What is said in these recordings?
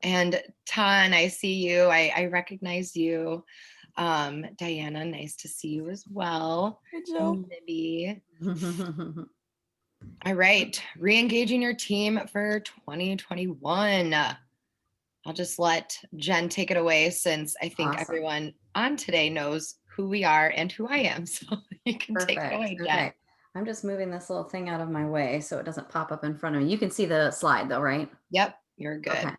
And Ton, I see you. I recognize you. Diana, nice to see you as well. Hey, Jill. Libby. All right, re-engaging your team for 2021. I'll just let Jen take it away since I think Awesome. everyone on today knows who we are and who I am. So you can take it away, Jen. Okay. I'm just moving this little thing out of my way so it doesn't pop up in front of me. You can see the slide though, right? Yep, you're good. Okay.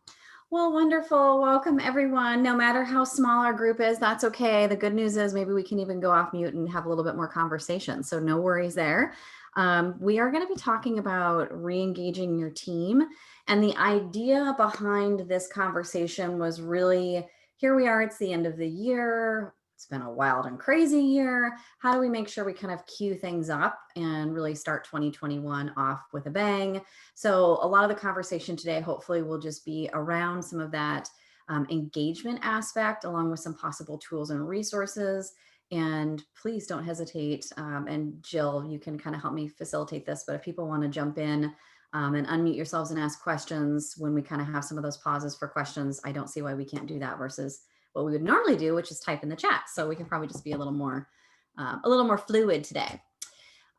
Well, wonderful. Welcome everyone. No matter how small our group is, that's okay. The good news is maybe we can even go off mute and have a little bit more conversation. So no worries there. We are going to be talking about re-engaging your team. And the idea behind this conversation was really, here we are, it's the end of the year. It's been a wild and crazy year. How do we make sure we kind of cue things up and really start 2021 off with a bang? So a lot of the conversation today, hopefully, will just be around some of that engagement aspect, along with some possible tools and resources. And please don't hesitate. And Jill, you can kind of help me facilitate this, but if people want to jump in and unmute yourselves and ask questions when we kind of have some of those pauses for questions, I don't see why we can't do that versus what we would normally do, which is type in the chat. So we can probably just be a little more fluid today.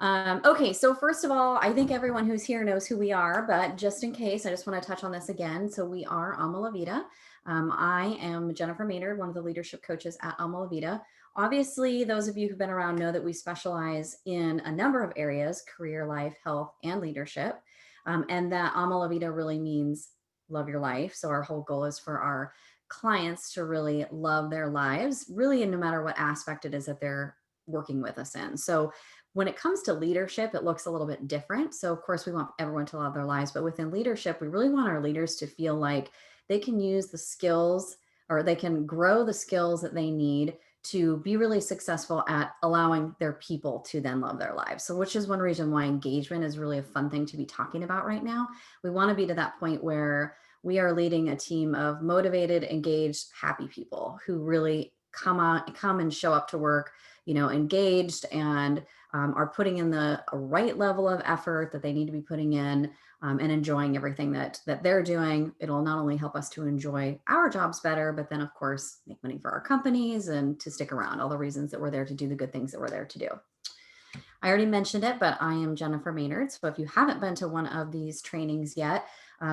Okay, so first of all, I think everyone who's here knows who we are, but just in case, I just want to touch on this again. So we are Alma La Vida. I am Jennifer Maynard, one of the leadership coaches at Alma La Vida. Obviously, those of you who've been around know that we specialize in a number of areas: career, life, health, and leadership. And that Alma La Vida really means love your life. So our whole goal is for our clients to really love their lives, really, in no matter what aspect it is that they're working with us in. So when it comes to leadership, it looks a little bit different. So of course we want everyone to love their lives, but within leadership, we really want our leaders to feel like they can use the skills, or they can grow the skills that they need to be really successful at allowing their people to then love their lives. So which is one reason why engagement is really a fun thing to be talking about right now. We want to be to that point where we are leading a team of motivated, engaged, happy people who really come and show up to work, engaged, and are putting in the right level of effort that they need to be putting in, and enjoying everything that they're doing. It'll not only help us to enjoy our jobs better, but then of course make money for our companies and to stick around, all the reasons that we're there to do the good things that we're there to do. I already mentioned it, but I am Jennifer Maynard. So if you haven't been to one of these trainings yet,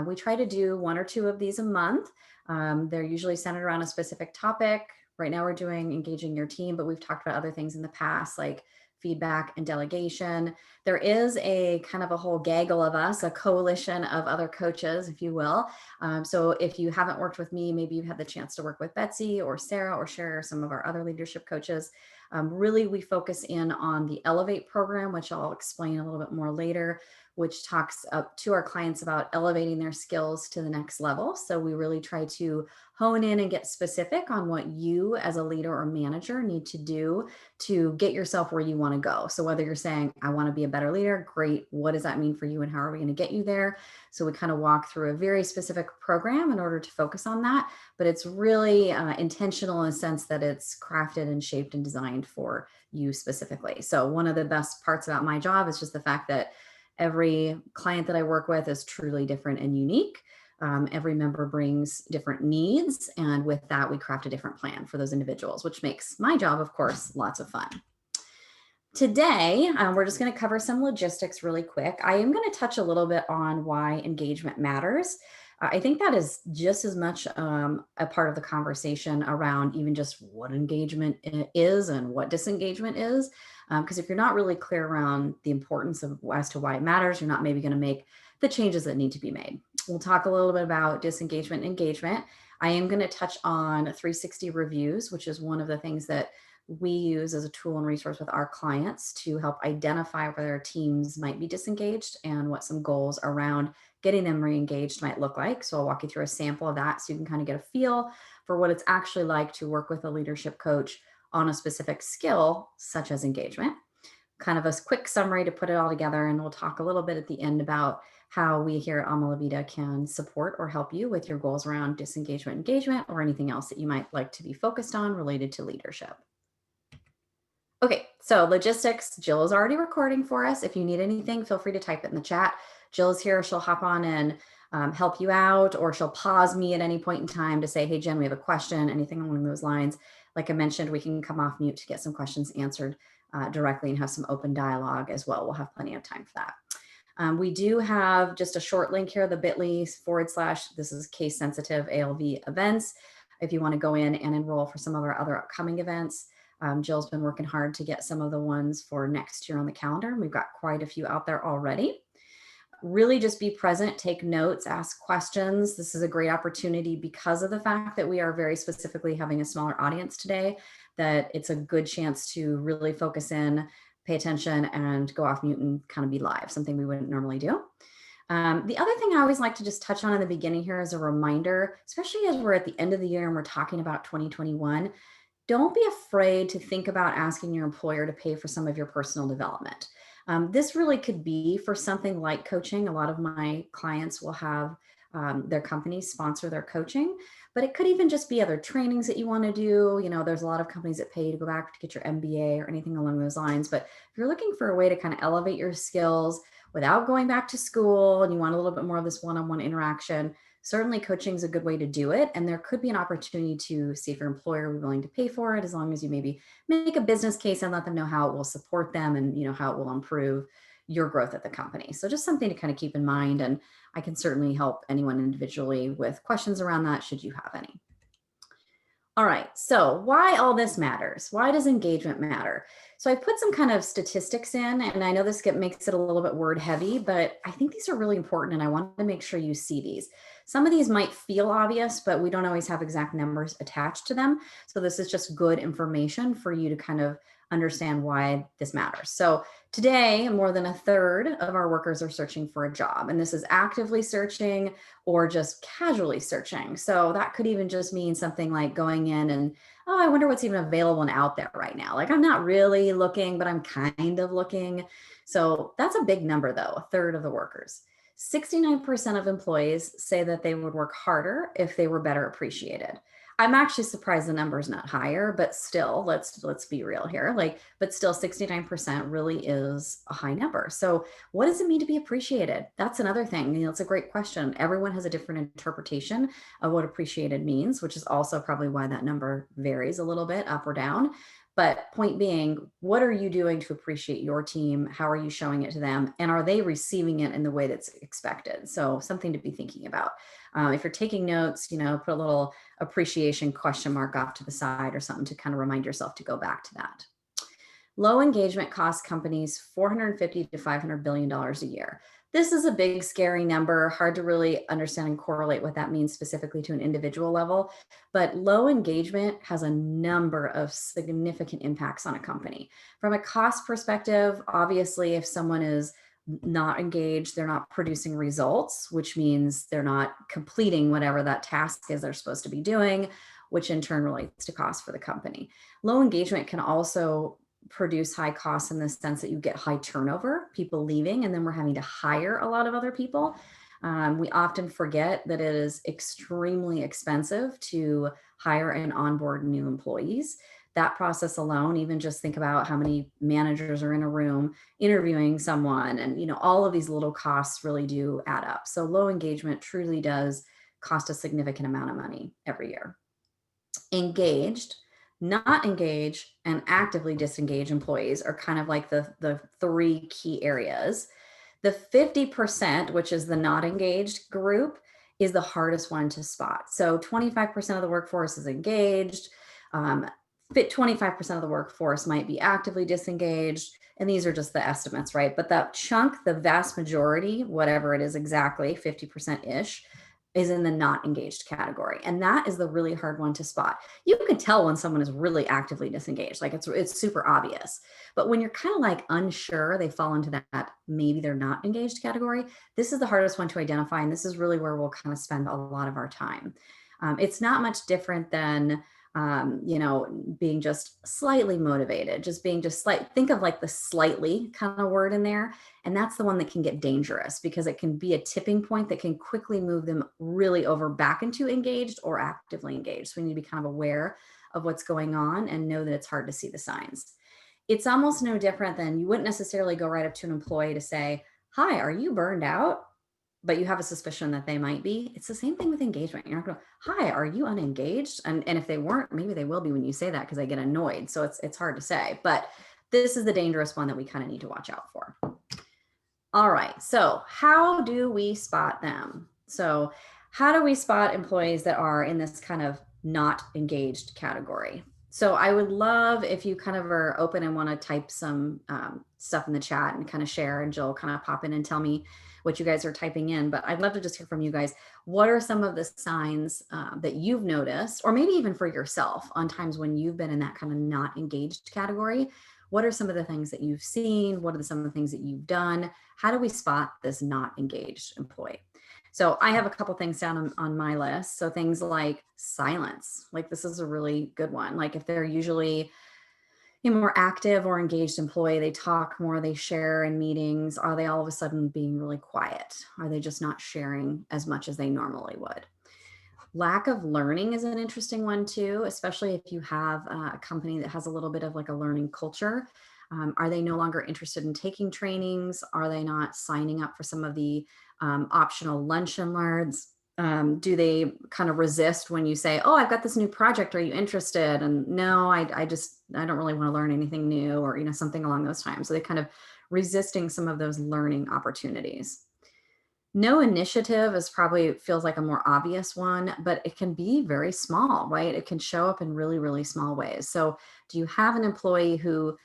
we try to do 1 or 2 of these a month. They're usually centered around a specific topic. Right now we're doing engaging your team, but we've talked about other things in the past, like feedback and delegation. There is a kind of a whole gaggle of us, a coalition of other coaches, if you will. So if you haven't worked with me, maybe you've had the chance to work with Betsy or Sarah or Sherry or some of our other leadership coaches. Really, we focus in on the Elevate program, which I'll explain a little bit more later, which talks up to our clients about elevating their skills to the next level. So we really try to hone in and get specific on what you as a leader or manager need to do to get yourself where you want to go. So whether you're saying, I want to be a better leader, great. What does that mean for you and how are we going to get you there? So we kind of walk through a very specific program in order to focus on that, but it's really intentional in the sense that it's crafted and shaped and designed for you specifically. So one of the best parts about my job is just the fact that every client that I work with is truly different and unique. Every member brings different needs, and with that, we craft a different plan for those individuals, which makes my job, of course, lots of fun. Today, we're just going to cover some logistics really quick. I am going to touch a little bit on why engagement matters. I think that is just as much a part of the conversation around even just what engagement is and what disengagement is. Because if you're not really clear around the importance of as to why it matters, you're not maybe going to make the changes that need to be made. We'll talk a little bit about disengagement and engagement. I am going to touch on 360 reviews, which is one of the things that we use as a tool and resource with our clients to help identify where their teams might be disengaged and what some goals around getting them re-engaged might look like. So I'll walk you through a sample of that so you can kind of get a feel for what it's actually like to work with a leadership coach on a specific skill, such as engagement. Kind of a quick summary to put it all together, and we'll talk a little bit at the end about how we here at Alma La Vida can support or help you with your goals around disengagement, engagement, or anything else that you might like to be focused on related to leadership. Okay, so logistics, Jill is already recording for us. If you need anything, feel free to type it in the chat. Jill is here. She'll hop on and help you out, or she'll pause me at any point in time to say, hey, Jen, we have a question, anything along those lines. Like I mentioned, we can come off mute to get some questions answered directly and have some open dialogue as well. We'll have plenty of time for that. We do have just a short link here, the bit.ly/ this is case sensitive ALV events. If you want to go in and enroll for some of our other upcoming events. Jill's been working hard to get some of the ones for next year on the calendar. We've got quite a few out there already. Really just be present, take notes, ask questions. This is a great opportunity because of the fact that we are very specifically having a smaller audience today, that it's a good chance to really focus in, pay attention, and go off mute and kind of be live, something we wouldn't normally do. The other thing I always like to just touch on in the beginning here as a reminder, especially as we're at the end of the year and we're talking about 2021, don't be afraid to think about asking your employer to pay for some of your personal development. This really could be for something like coaching. A lot of my clients will have their companies sponsor their coaching, but it could even just be other trainings that you want to do. You know, there's a lot of companies that pay you to go back to get your MBA or anything along those lines. But if you're looking for a way to kind of elevate your skills without going back to school and you want a little bit more of this one-on-one interaction, certainly coaching is a good way to do it. And there could be an opportunity to see if your employer will be willing to pay for it, as long as you maybe make a business case and let them know how it will support them and, you know, how it will improve your growth at the company. So just something to kind of keep in mind. And I can certainly help anyone individually with questions around that, should you have any. All right, so why all this matters? Why does engagement matter? So I put some kind of statistics in, and I know this makes it a little bit word heavy, but I think these are really important and I want to make sure you see these. Some of these might feel obvious, but we don't always have exact numbers attached to them. So this is just good information for you to kind of understand why this matters. So today, more than a third of our workers are searching for a job, and this is actively searching or just casually searching. So that could even just mean something like going in and, oh, I wonder what's even available and out there right now. Like, I'm not really looking, but I'm kind of looking. So that's a big number though, a third of the workers. 69% of employees say that they would work harder if they were better appreciated. I'm actually surprised the number is not higher, but still, let's be real here. But still 69% really is a high number. So what does it mean to be appreciated? That's another thing. You know, it's a great question. Everyone has a different interpretation of what appreciated means, which is also probably why that number varies a little bit up or down. But point being, what are you doing to appreciate your team? How are you showing it to them? And are they receiving it in the way that's expected? So something to be thinking about. If you're taking notes, you know, put a little appreciation question mark off to the side or something to kind of remind yourself to go back to that. Low engagement costs companies $450 to $500 billion a year. This is a big, scary number, hard to really understand and correlate what that means specifically to an individual level. But low engagement has a number of significant impacts on a company. From a cost perspective, obviously, if someone is not engaged, they're not producing results, which means they're not completing whatever that task is they're supposed to be doing, which in turn relates to cost for the company. Low engagement can also produce high costs in the sense that you get high turnover, people leaving, and then we're having to hire a lot of other people. We often forget that it is extremely expensive to hire and onboard new employees. That process alone, even just think about how many managers are in a room interviewing someone, and you know, all of these little costs really do add up. So low engagement truly does cost a significant amount of money every year. Engaged, not engaged, and actively disengaged employees are kind of like the three key areas. The 50%, which is the not engaged group, is the hardest one to spot. So 25% of the workforce is engaged. 25% of the workforce might be actively disengaged. And these are just the estimates, right? But that chunk, the vast majority, whatever it is exactly, 50%-ish, is in the not engaged category. And that is the really hard one to spot. You can tell when someone is really actively disengaged, like it's super obvious. But when you're kind of like unsure, they fall into that maybe they're not engaged category. This is the hardest one to identify. And this is really where we'll kind of spend a lot of our time. It's not much different than being just slightly motivated, just being just think of like the slightly kind of word in there. And that's the one that can get dangerous because it can be a tipping point that can quickly move them really over back into engaged or actively engaged. So we need to be kind of aware of what's going on and know that it's hard to see the signs. It's almost no different than you wouldn't necessarily go right up to an employee to say, hi, are you burned out? but you have a suspicion that they might be. It's the same thing with engagement. You're not going, hi, are you unengaged? And if they weren't, maybe they will be when you say that, because they get annoyed. So it's hard to say, but this is the dangerous one that we kind of need to watch out for. All right, so how do we spot them? So how do we spot employees that are in this kind of not engaged category? So I would love if you kind of are open and want to type some stuff in the chat and kind of share, and Jill kind of pop in and tell me what you guys are typing in. But I'd love to just hear from you guys. What are some of the signs that you've noticed, or maybe even for yourself, on times when you've been in that kind of not engaged category? What are some of the things that you've seen? What are some of the things that you've done? How do we spot this not engaged employee? So I have a couple things down on my list. So things like silence, like this is a really good one. Like if they're usually a more active or engaged employee, they talk more, they share in meetings, are they all of a sudden being really quiet? Are they just not sharing as much as they normally would? Lack of learning is an interesting one too, especially if you have a company that has a little bit of like a learning culture. Are they no longer interested in taking trainings? Are they not signing up for some of the optional lunch and learns? Do they kind of resist when you say, oh, I've got this new project, are you interested? And no, I don't really want to learn anything new, or, something along those times. So they kind of resisting some of those learning opportunities. No initiative is probably feels like a more obvious one, but it can be very small, right? It can show up in really, really small ways. So do you have an employee who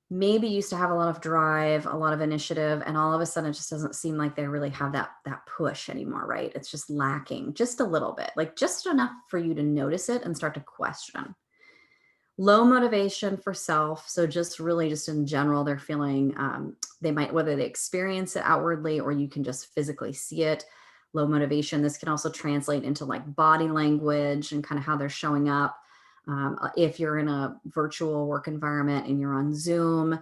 maybe used to have a lot of drive, a lot of initiative, and all of a sudden it just doesn't seem like they really have that push anymore, right? It's just lacking just a little bit, like just enough for you to notice it and start to question. Low motivation for self. So just really just in general, they're feeling they might, whether they experience it outwardly or you can just physically see it. Low motivation. This can also translate into like body language and kind of how they're showing up. If you're in a virtual work environment and you're on Zoom,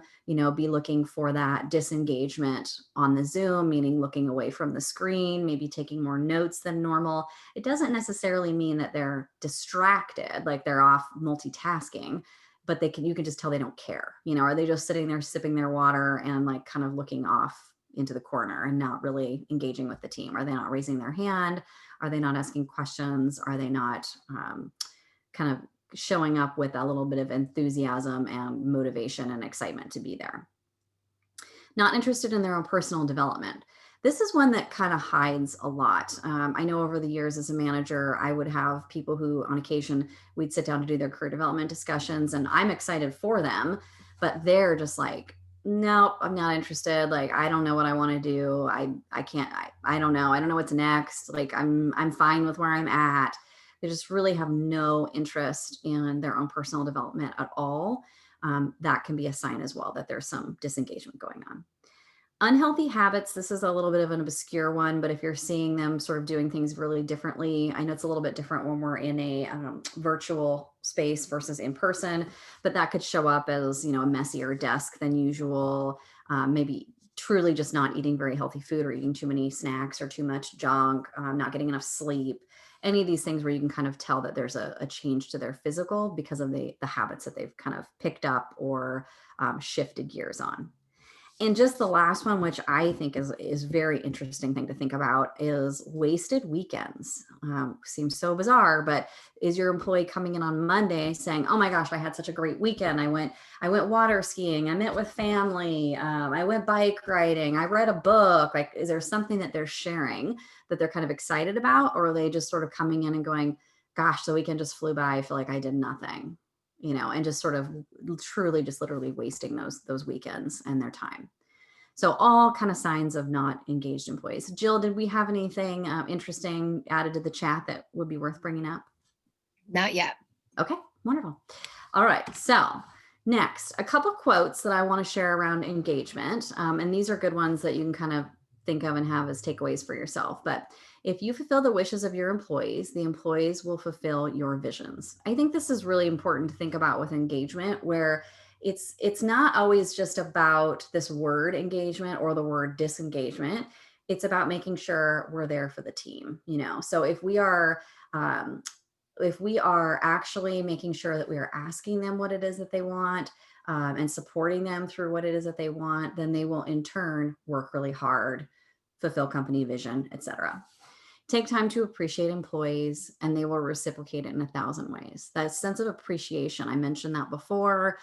be looking for that disengagement on the Zoom, meaning looking away from the screen, maybe taking more notes than normal. It doesn't necessarily mean that they're distracted, like they're off multitasking, but you can just tell they don't care. Are they just sitting there sipping their water and like kind of looking off into the corner and not really engaging with the team? Are they not raising their hand? Are they not asking questions? Are they not kind of showing up with a little bit of enthusiasm and motivation and excitement to be there? Not interested in their own personal development. This is one that kind of hides a lot. I know over the years as a manager, I would have people who on occasion we'd sit down to do their career development discussions, and I'm excited for them, but they're just like, nope, I'm not interested. Like, I don't know what I want to do. I can't, I don't know. I don't know what's next. Like I'm fine with where I'm at. They just really have no interest in their own personal development at all. That can be a sign as well that there's some disengagement going on. Unhealthy habits. This is a little bit of an obscure one, but if you're seeing them sort of doing things really differently, I know it's a little bit different when we're in a virtual space versus in person, but that could show up as, a messier desk than usual, maybe truly just not eating very healthy food or eating too many snacks or too much junk, not getting enough sleep. Any of these things where you can kind of tell that there's a change to their physical because of the habits that they've kind of picked up or shifted gears on. And just the last one, which I think is very interesting thing to think about, is wasted weekends. Seems so bizarre, but is your employee coming in on Monday saying, "Oh my gosh, I had such a great weekend. I went water skiing. I met with family. I went bike riding. I read a book." Like, is there something that they're sharing that they're kind of excited about, or are they just sort of coming in and going, "Gosh, the weekend just flew by. I feel like I did nothing." And just sort of truly just literally wasting those weekends and their time. So all kind of signs of not engaged employees. Jill, did we have anything interesting added to the chat that would be worth bringing up? Not yet. Okay, wonderful. All right, so next, a couple quotes that I want to share around engagement. And these are good ones that you can kind of think of and have as takeaways for yourself. But if you fulfill the wishes of your employees, the employees will fulfill your visions. I think this is really important to think about with engagement, where it's not always just about this word engagement or the word disengagement. It's about making sure we're there for the team. So if we are actually making sure that we are asking them what it is that they want, and supporting them through what it is that they want, then they will in turn work really hard fulfill company vision, etc. Take time to appreciate employees and they will reciprocate it in 1,000 ways. That sense of appreciation, I mentioned that before.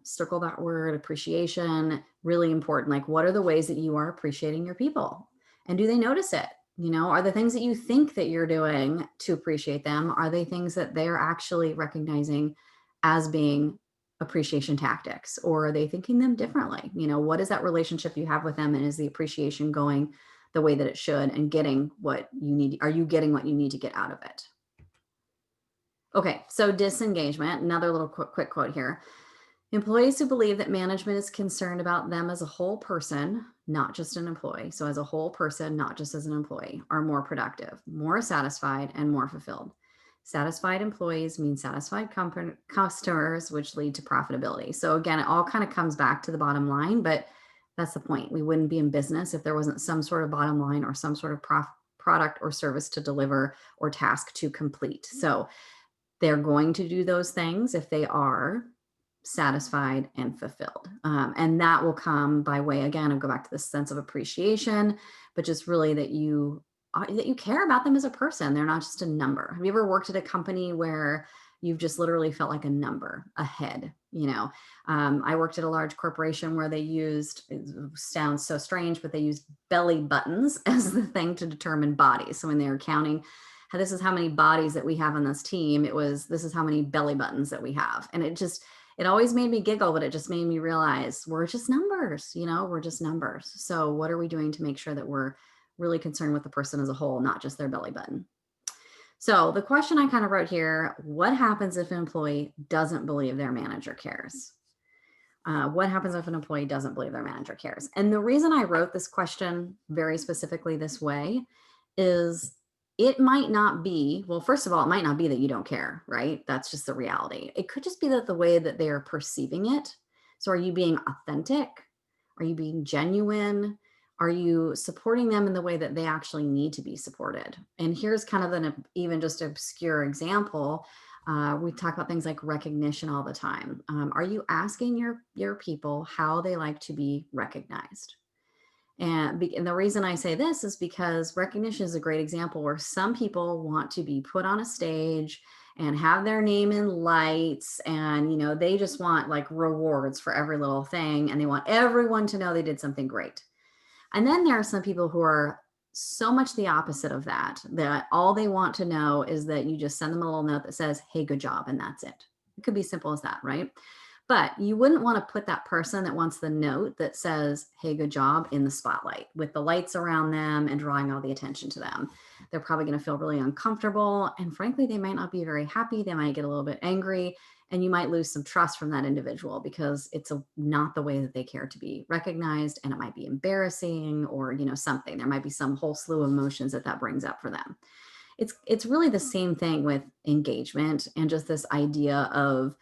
Circle that word, appreciation, really important. Like, what are the ways that you are appreciating your people? And do they notice it? Are the things that you think that you're doing to appreciate them, are they things that they're actually recognizing as being appreciation tactics, or are they thinking them differently? What is that relationship you have with them, and is the appreciation going the way that it should and getting what you need? Are you getting what you need to get out of it? Okay, so disengagement, another little quick quote here. Employees who believe that management is concerned about them as a whole person, not just an employee, so as a whole person, not just as an employee, are more productive, more satisfied, and more fulfilled. Satisfied employees mean satisfied customers, which lead to profitability. So again, it all kind of comes back to the bottom line, but that's the point. We wouldn't be in business if there wasn't some sort of bottom line or some sort of product or service to deliver or task to complete. So they're going to do those things if they are satisfied and fulfilled. And that will come by way, again, of go back to this sense of appreciation, but just really that you care about them as a person. They're not just a number. Have you ever worked at a company where you've just literally felt like a number, a head? I worked at a large corporation where they used, it sounds so strange, but they used belly buttons as the thing to determine bodies. So when they were counting, this is how many bodies that we have on this team, this is how many belly buttons that we have. And it always made me giggle, but it just made me realize we're just numbers, we're just numbers. So what are we doing to make sure that we're really concerned with the person as a whole, not just their belly button? So the question I kind of wrote here, what happens if an employee doesn't believe their manager cares? What happens if an employee doesn't believe their manager cares? And the reason I wrote this question very specifically this way is it might not be, well, first of all, it might not be that you don't care, right? That's just the reality. It could just be that the way that they are perceiving it. So are you being authentic? Are you being genuine? Are you supporting them in the way that they actually need to be supported? And here's kind of an even just obscure example. We talk about things like recognition all the time. Are you asking your people how they like to be recognized? And the reason I say this is because recognition is a great example where some people want to be put on a stage and have their name in lights, and they just want like rewards for every little thing, and they want everyone to know they did something great. And then there are some people who are so much the opposite of that all they want to know is that you just send them a little note that says, hey, good job, and that's it. It could be simple as that, right? But you wouldn't want to put that person that wants the note that says, hey, good job, in the spotlight with the lights around them and drawing all the attention to them. They're probably going to feel really uncomfortable. And frankly, they might not be very happy. They might get a little bit angry, and you might lose some trust from that individual because it's not the way that they care to be recognized. And it might be embarrassing or, something. There might be some whole slew of emotions that brings up for them. It's really the same thing with engagement and just this idea of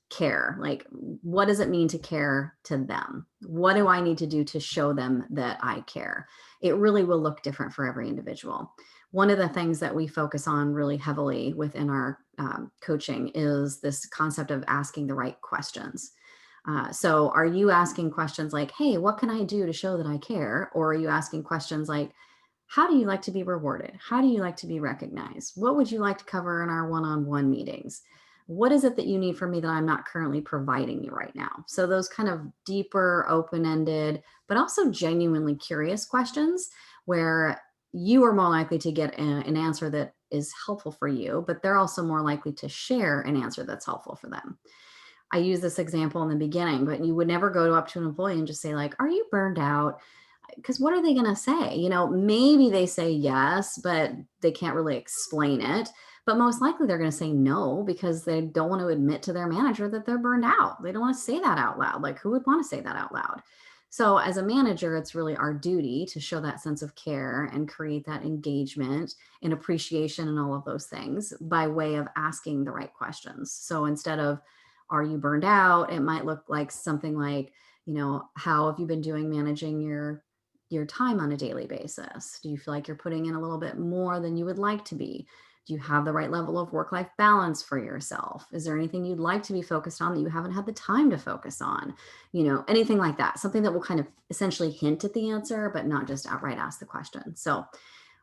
care. Like, what does it mean to care to them? What do I need to do to show them that I care? It really will look different for every individual. One of the things that we focus on really heavily within our coaching is this concept of asking the right questions. So are you asking questions like, hey, what can I do to show that I care? Or are you asking questions like, how do you like to be rewarded? How do you like to be recognized? What would you like to cover in our one-on-one meetings? What is it that you need from me that I'm not currently providing you right now? So those kind of deeper, open-ended, but also genuinely curious questions where you are more likely to get an answer that is helpful for you, but they're also more likely to share an answer that's helpful for them. I use this example in the beginning, but you would never go up to an employee and just say like, are you burned out? Because what are they going to say? Maybe they say yes, but they can't really explain it. But most likely they're going to say no because they don't want to admit to their manager that they're burned out. They don't want to say that out loud. Like, who would want to say that out loud? So as a manager, it's really our duty to show that sense of care and create that engagement and appreciation and all of those things by way of asking the right questions. So instead of, are you burned out? It might look like something like, how have you been doing managing your time on a daily basis? Do you feel like you're putting in a little bit more than you would like to be? Do you have the right level of work-life balance for yourself? Is there anything you'd like to be focused on that you haven't had the time to focus on? Anything like that, something that will kind of essentially hint at the answer, but not just outright ask the question. So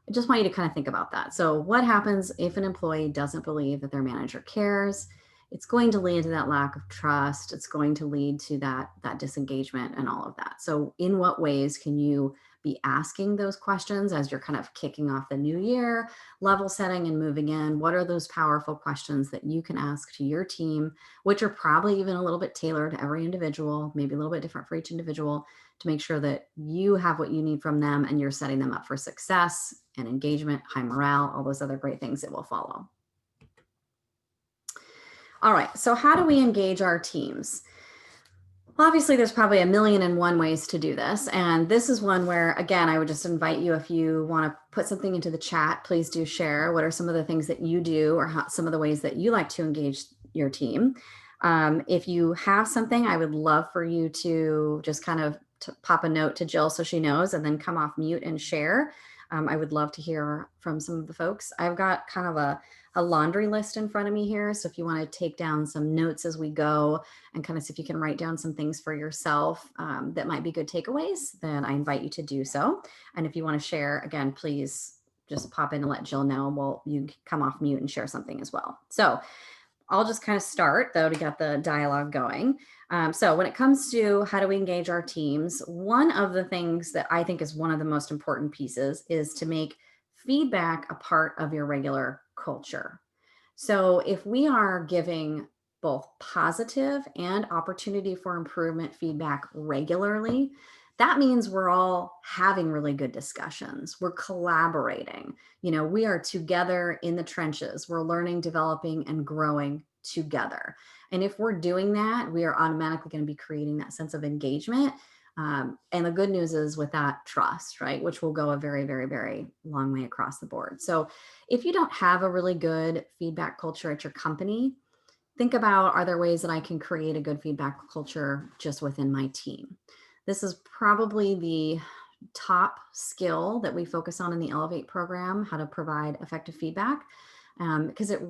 I just want you to kind of think about that. So what happens if an employee doesn't believe that their manager cares? It's going to lead to that lack of trust. It's going to lead to that disengagement and all of that. So in what ways can you be asking those questions as you're kind of kicking off the new year, level setting and moving in? What are those powerful questions that you can ask to your team, which are probably even a little bit tailored to every individual, maybe a little bit different for each individual, to make sure that you have what you need from them and you're setting them up for success and engagement, high morale, all those other great things that will follow. All right, so how do we engage our teams? Well, obviously, there's probably a million and one ways to do this. And this is one where, again, I would just invite you, if you want to put something into the chat, please do share. What are some of the things that you do, or some of the ways that you like to engage your team? If you have something, I would love for you to just kind of pop a note to Jill so she knows, and then come off mute and share. I would love to hear from some of the folks. I've got kind of a laundry list in front of me here. So if you want to take down some notes as we go and kind of see if you can write down some things for yourself that might be good takeaways, then I invite you to do so. And if you want to share, again, please just pop in and let Jill know. Well, you can come off mute and share something as well. So I'll just kind of start, though, to get the dialogue going. So when it comes to how do we engage our teams, one of the things that I think is one of the most important pieces is to make feedback a part of your regular culture. So if we are giving both positive and opportunity for improvement feedback regularly, that means we're all having really good discussions. We're collaborating. We are together in the trenches. We're learning, developing, and growing together. And if we're doing that, we are automatically going to be creating that sense of engagement. And the good news is with that, trust, right? Which will go a very, very, very long way across the board. So if you don't have a really good feedback culture at your company, think about, are there ways that I can create a good feedback culture just within my team? This is probably the top skill that we focus on in the Elevate program, how to provide effective feedback, because it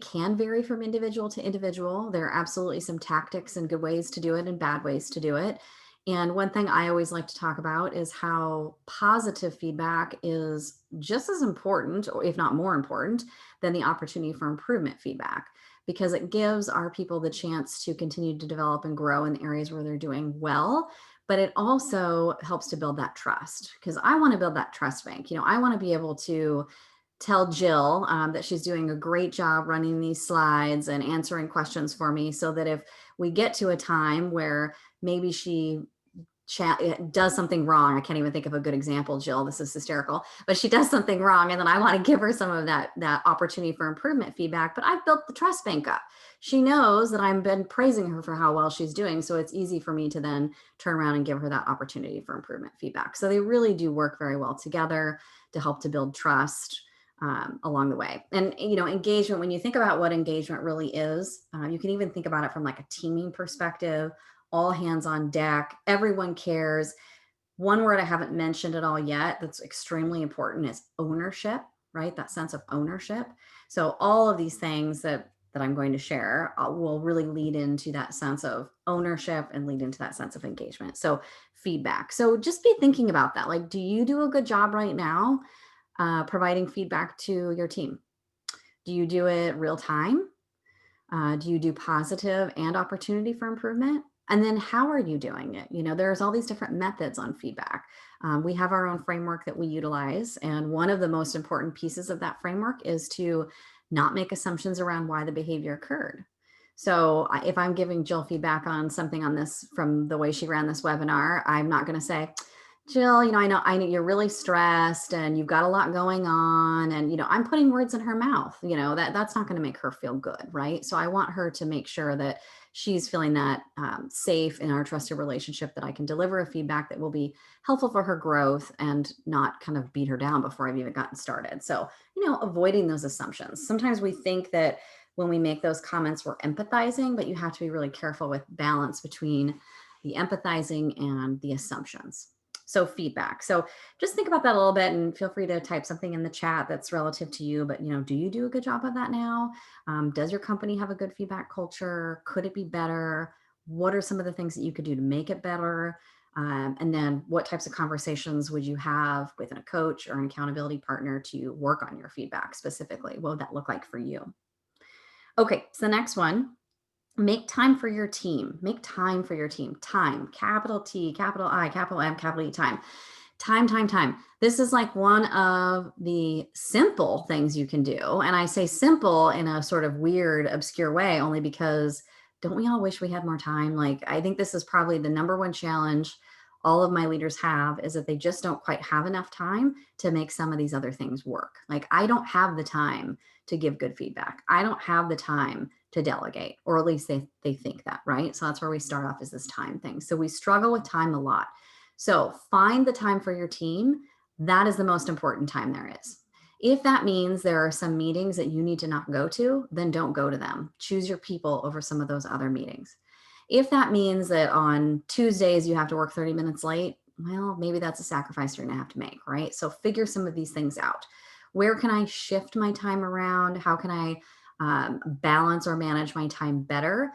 can vary from individual to individual. There are absolutely some tactics and good ways to do it and bad ways to do it. And one thing I always like to talk about is how positive feedback is just as important, or if not more important, than the opportunity for improvement feedback, because it gives our people the chance to continue to develop and grow in the areas where they're doing well. But it also helps to build that trust, because I want to build that trust bank. I want to be able to tell Jill that she's doing a great job running these slides and answering questions for me, so that if we get to a time where maybe she does something wrong, I can't even think of a good example, Jill, this is hysterical, but she does something wrong, and then I want to give her some of that opportunity for improvement feedback, but I've built the trust bank up. She knows that I've been praising her for how well she's doing, so it's easy for me to then turn around and give her that opportunity for improvement feedback. So they really do work very well together to help to build trust along the way. And, engagement, when you think about what engagement really is, you can even think about it from like a teaming perspective, all hands on deck, everyone cares. One word I haven't mentioned at all yet that's extremely important is ownership, right? That sense of ownership. So all of these things that I'm going to share will really lead into that sense of ownership and lead into that sense of engagement. So feedback. So just be thinking about that. Like, do you do a good job right now providing feedback to your team? Do you do it real time? Do you do positive and opportunity for improvement? And then how are you doing it? There's all these different methods on feedback. We have our own framework that we utilize. And one of the most important pieces of that framework is to not make assumptions around why the behavior occurred. So if I'm giving Jill feedback on something on this from the way she ran this webinar, I'm not going to say, Jill, I know you're really stressed and you've got a lot going on, and I'm putting words in her mouth. That's not going to make her feel good, right? So I want her to make sure that she's feeling that safe in our trusted relationship, that I can deliver a feedback that will be helpful for her growth and not kind of beat her down before I've even gotten started. So avoiding those assumptions. Sometimes we think that when we make those comments, we're empathizing, but you have to be really careful with balance between the empathizing and the assumptions. So feedback. So just think about that a little bit and feel free to type something in the chat that's relative to you. But, do you do a good job of that now? Does your company have a good feedback culture? Could it be better? What are some of the things that you could do to make it better? And then what types of conversations would you have with a coach or an accountability partner to work on your feedback specifically? What would that look like for you? Okay, so the next one, make time for your team. Make time for your team. Time, capital T, capital I, capital M, capital E, time. Time, time, time. This is like one of the simple things you can do. And I say simple in a sort of weird, obscure way, only because don't we all wish we had more time? Like, I think this is probably the number one challenge all of my leaders have, is that they just don't quite have enough time to make some of these other things work. Like, I don't have the time to give good feedback. I don't have the time to delegate, or at least they think that, right? So that's where we start off, is this time thing. So we struggle with time a lot. So find the time for your team. That is the most important time there is. If that means there are some meetings that you need to not go to, then don't go to them. Choose your people over some of those other meetings. If that means that on Tuesdays you have to work 30 minutes late, well, maybe that's a sacrifice you're going to have to make, right? So figure some of these things out. Where can I shift my time around? How can I balance or manage my time better?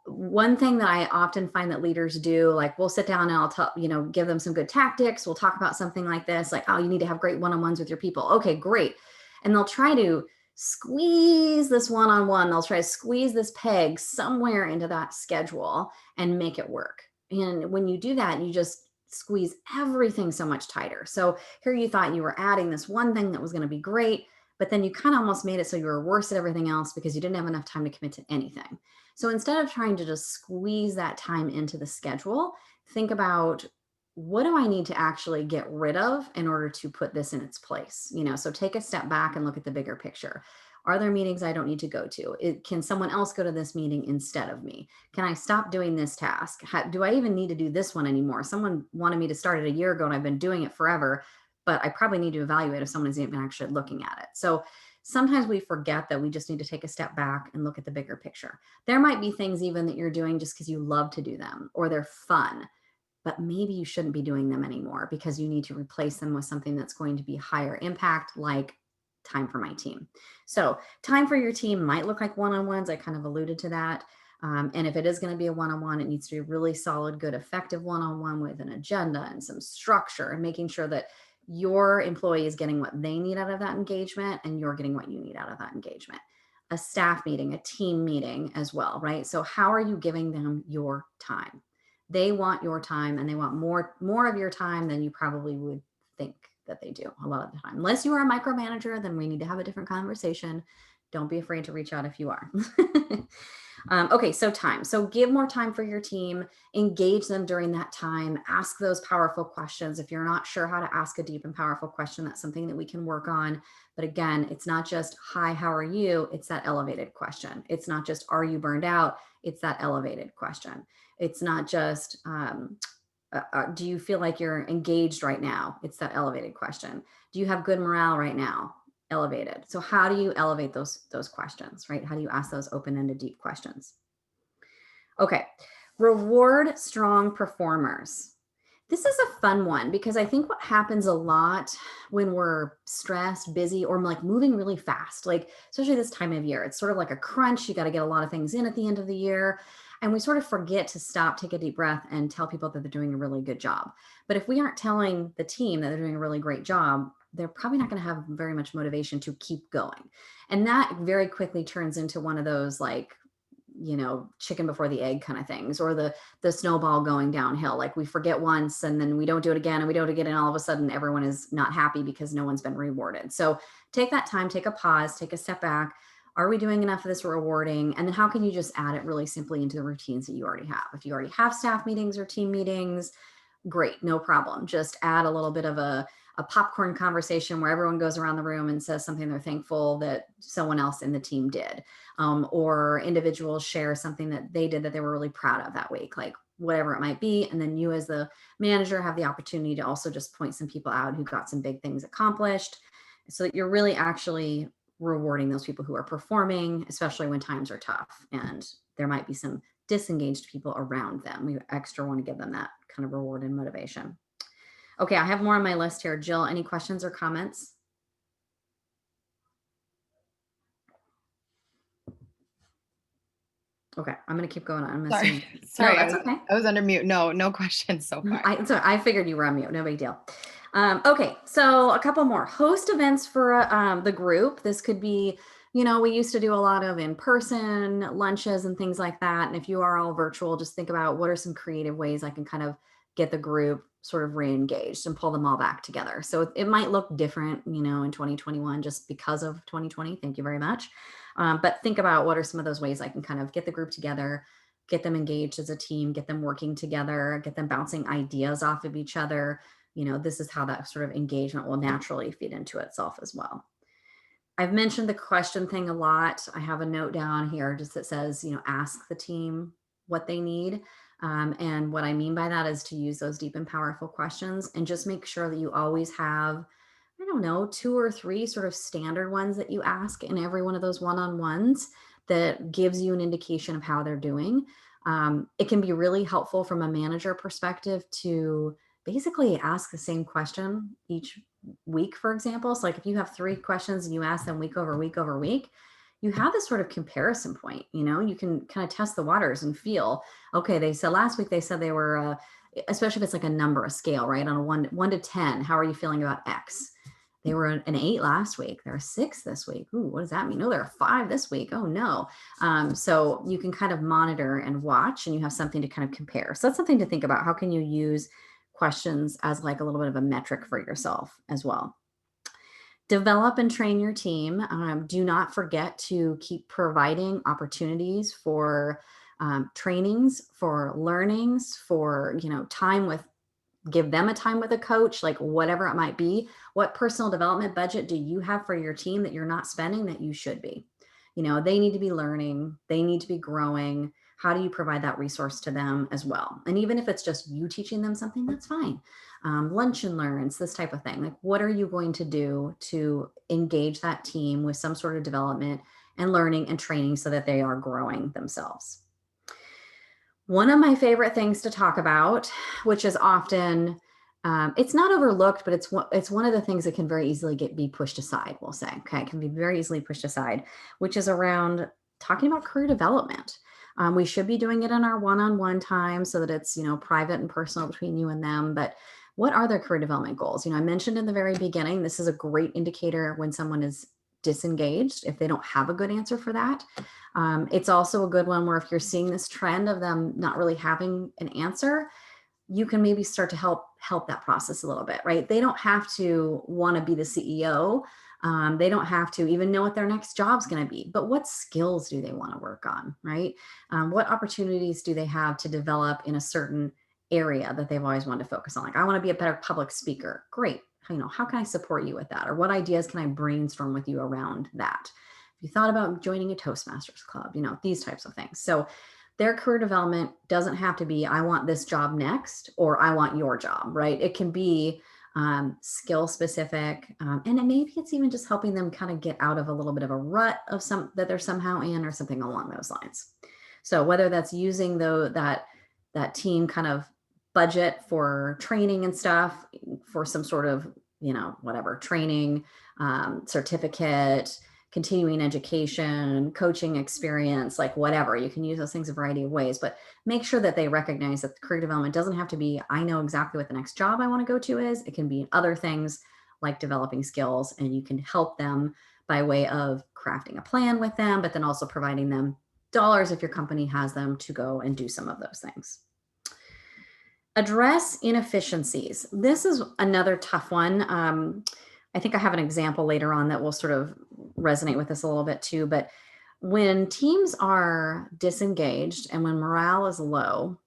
One thing that I often find that leaders do, like, we'll sit down and I'll tell, give them some good tactics. We'll talk about something like this, like, oh, you need to have great one-on-ones with your people. Okay, great. And they'll try to squeeze this one-on-one. They'll try to squeeze this peg somewhere into that schedule and make it work. And when you do that, you just squeeze everything so much tighter. So here you thought you were adding this one thing that was going to be great, but then you kind of almost made it so you were worse at everything else because you didn't have enough time to commit to anything. So instead of trying to just squeeze that time into the schedule, think about, what do I need to actually get rid of in order to put this in its place? So take a step back and look at the bigger picture. Are there meetings I don't need to go to? Can someone else go to this meeting instead of me? Can I stop doing this task? Do I even need to do this one anymore? Someone wanted me to start it a year ago and I've been doing it forever, but I probably need to evaluate if someone is even actually looking at it. So sometimes we forget that we just need to take a step back and look at the bigger picture. There might be things even that you're doing just because you love to do them or they're fun, but maybe you shouldn't be doing them anymore because you need to replace them with something that's going to be higher impact, like time for my team. So time for your team might look like one-on-ones. I kind of alluded to that. And if it is going to be a one-on-one, it needs to be a really solid, good, effective one-on-one with an agenda and some structure, and making sure that your employee is getting what they need out of that engagement and you're getting what you need out of that engagement. A staff meeting, a team meeting as well, right? So how are you giving them your time? They want your time, and they want more of your time than you probably would think that they do a lot of the time. Unless you are a micromanager, then we need to have a different conversation. Don't be afraid to reach out if you are. Okay, so time. So give more time for your team, engage them during that time, ask those powerful questions. If you're not sure how to ask a deep and powerful question, that's something that we can work on. But again, it's not just, hi, how are you? It's that elevated question. It's not just, are you burned out? It's that elevated question. It's not just, do you feel like you're engaged right now? It's that elevated question. Do you have good morale right now? Elevated. So how do you elevate those questions, right? How do you ask those open-ended, deep questions? Okay. Reward strong performers. This is a fun one because I think what happens a lot when we're stressed, busy, or like moving really fast, like especially this time of year, it's sort of like a crunch. You got to get a lot of things in at the end of the year. And we sort of forget to stop, take a deep breath, and tell people that they're doing a really good job. But if we aren't telling the team that they're doing a really great job, they're probably not going to have very much motivation to keep going. And that very quickly turns into one of those, like, chicken before the egg kind of things, or the snowball going downhill. Like, we forget once and then we don't do it again and we don't do it again. And all of a sudden everyone is not happy because no one's been rewarded. So take that time, take a pause, take a step back. Are we doing enough of this rewarding? And then how can you just add it really simply into the routines that you already have? If you already have staff meetings or team meetings, great, no problem. Just add a little bit of a popcorn conversation where everyone goes around the room and says something they're thankful that someone else in the team did, or individuals share something that they did that they were really proud of that week, like whatever it might be. And then you as the manager have the opportunity to also just point some people out who got some big things accomplished, so that you're really actually rewarding those people who are performing, especially when times are tough and there might be some disengaged people around them. We extra want to give them that kind of reward and motivation. Okay, I have more on my list here. Jill, any questions or comments? Okay, I'm going to keep going on. I'm Sorry, missing. No, sorry, that's okay. I was under mute. No questions so far. I figured you were on mute. No big deal. Okay, so a couple more. Host events for the group. This could be, we used to do a lot of in-person lunches and things like that. And if you are all virtual, just think about what are some creative ways I can kind of get the group sort of re-engaged and pull them all back together. So it might look different, in 2021 just because of 2020. Thank you very much. But think about what are some of those ways I can kind of get the group together, get them engaged as a team, get them working together, get them bouncing ideas off of each other. This is how that sort of engagement will naturally feed into itself as well. I've mentioned the question thing a lot. I have a note down here just that says, ask the team what they need. And what I mean by that is to use those deep and powerful questions and just make sure that you always have, I don't know, 2 or 3 sort of standard ones that you ask in every one of those one-on-ones that gives you an indication of how they're doing. It can be really helpful from a manager perspective to basically ask the same question each week, for example. So like if you have 3 questions and you ask them week over week over week, you have this sort of comparison point. You can kind of test the waters and feel, okay, they said last week, they said they were, especially if it's like a number, a scale, right? On a 1 to 10, how are you feeling about X? They were an 8 last week. They're a 6 this week. Ooh, what does that mean? No, they're a 5 this week. Oh no. So you can kind of monitor and watch, and you have something to kind of compare. So that's something to think about. How can you use questions as like a little bit of a metric for yourself as well? Develop and train your team. Do not forget to keep providing opportunities for trainings, for learnings, for time with, give them a time with a coach, like whatever it might be. What personal development budget do you have for your team that you're not spending that you should be? They need to be learning, they need to be growing. How do you provide that resource to them as well? And even if it's just you teaching them something, that's fine. Lunch and learns, this type of thing. Like, what are you going to do to engage that team with some sort of development and learning and training so that they are growing themselves? One of my favorite things to talk about, which is often, it's not overlooked, but it's one of the things that can very easily be pushed aside, we'll say. Okay, it can be very easily pushed aside, which is around talking about career development. We should be doing it in our one-on-one time so that it's private and personal between you and them. But what are their career development goals? I mentioned in the very beginning, this is a great indicator when someone is disengaged if they don't have a good answer for that. It's also a good one where if you're seeing this trend of them not really having an answer, you can maybe start to help that process a little bit, right? They don't have to want to be the CEO. They don't have to even know what their next job's going to be, but what skills do they want to work on, right? What opportunities do they have to develop in a certain area that they've always wanted to focus on? Like, I want to be a better public speaker. Great. How can I support you with that? Or what ideas can I brainstorm with you around that? If you thought about joining a Toastmasters club, these types of things. So their career development doesn't have to be, I want this job next, or I want your job, right? It can be skill specific. And maybe it's even just helping them kind of get out of a little bit of a rut of that they're somehow in, or something along those lines. So whether that's using that team kind of budget for training and stuff for some sort of, whatever training, certificate, continuing education, coaching experience, like whatever, you can use those things a variety of ways, but make sure that they recognize that the career development doesn't have to be, I know exactly what the next job I want to go to is. It can be other things like developing skills, and you can help them by way of crafting a plan with them, but then also providing them dollars if your company has them to go and do some of those things. Address inefficiencies. This is another tough one. I think I have an example later on that will sort of resonate with this a little bit too. But when teams are disengaged and when morale is low,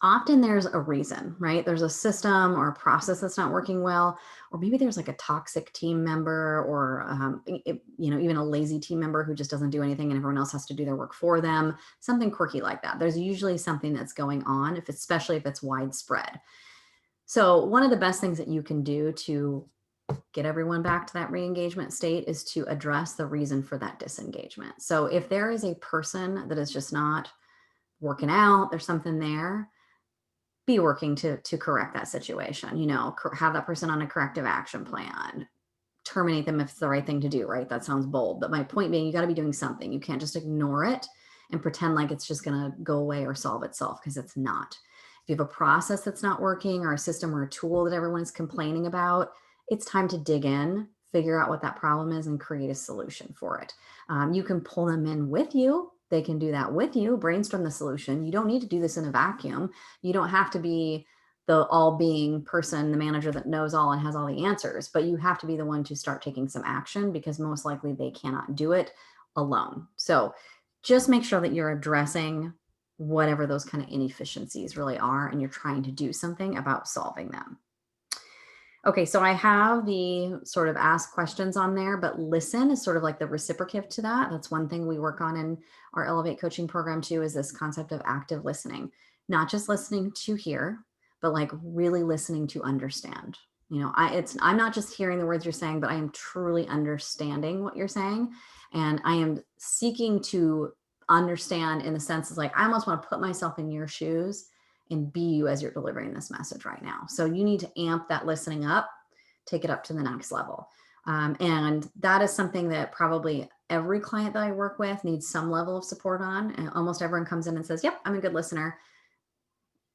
often there's a reason, right? There's a system or a process that's not working well, or maybe there's like a toxic team member, or even a lazy team member who just doesn't do anything and everyone else has to do their work for them. Something quirky like that. There's usually something that's going on, especially if it's widespread. So one of the best things that you can do to get everyone back to that re-engagement state is to address the reason for that disengagement. So if there is a person that is just not working out, there's something there, be working to correct that situation, have that person on a corrective action plan, terminate them if it's the right thing to do, right? That sounds bold, but my point being, you got to be doing something. You can't just ignore it and pretend like it's just going to go away or solve itself, because it's not. If you have a process that's not working, or a system or a tool that everyone's complaining about, it's time to dig in, figure out what that problem is, and create a solution for it. You can pull them in with you. They can do that with you, brainstorm the solution. You don't need to do this in a vacuum. You don't have to be the all-being person, the manager that knows all and has all the answers, but you have to be the one to start taking some action, because most likely they cannot do it alone. So just make sure that you're addressing whatever those kind of inefficiencies really are, and you're trying to do something about solving them. Okay, so I have the sort of ask questions on there, but listen is sort of like the reciprocative to that. That's one thing we work on in our Elevate coaching program too, is this concept of active listening. Not just listening to hear, but like really listening to understand. I'm not just hearing the words you're saying, but I am truly understanding what you're saying. And I am seeking to understand in the sense of like, I almost want to put myself in your shoes and be you as you're delivering this message right now. So you need to amp that listening up, take it up to the next level. And that is something that probably every client that I work with needs some level of support on. And almost everyone comes in and says, yep, I'm a good listener.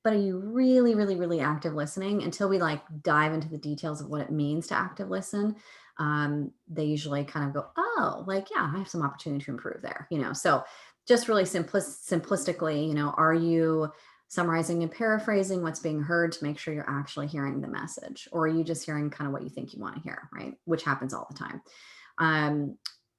But are you really, really, really active listening? Until we like dive into the details of what it means to active listen, they usually kind of go, oh, like, yeah, I have some opportunity to improve there. So just really simplistically, are you summarizing and paraphrasing what's being heard to make sure you're actually hearing the message? Or are you just hearing kind of what you think you want to hear, right? Which happens all the time.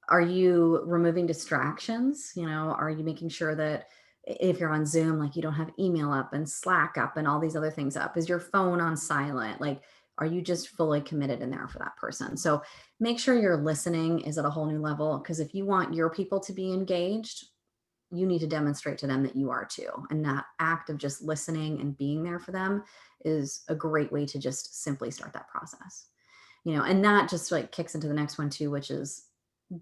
Are you removing distractions? Are you making sure that if you're on Zoom, like you don't have email up and Slack up and all these other things up? Is your phone on silent? Like, are you just fully committed in there for that person? So make sure your listening is at a whole new level, because if you want your people to be engaged, you need to demonstrate to them that you are too. And that act of just listening and being there for them is a great way to just simply start that process. And that just like kicks into the next one too, which is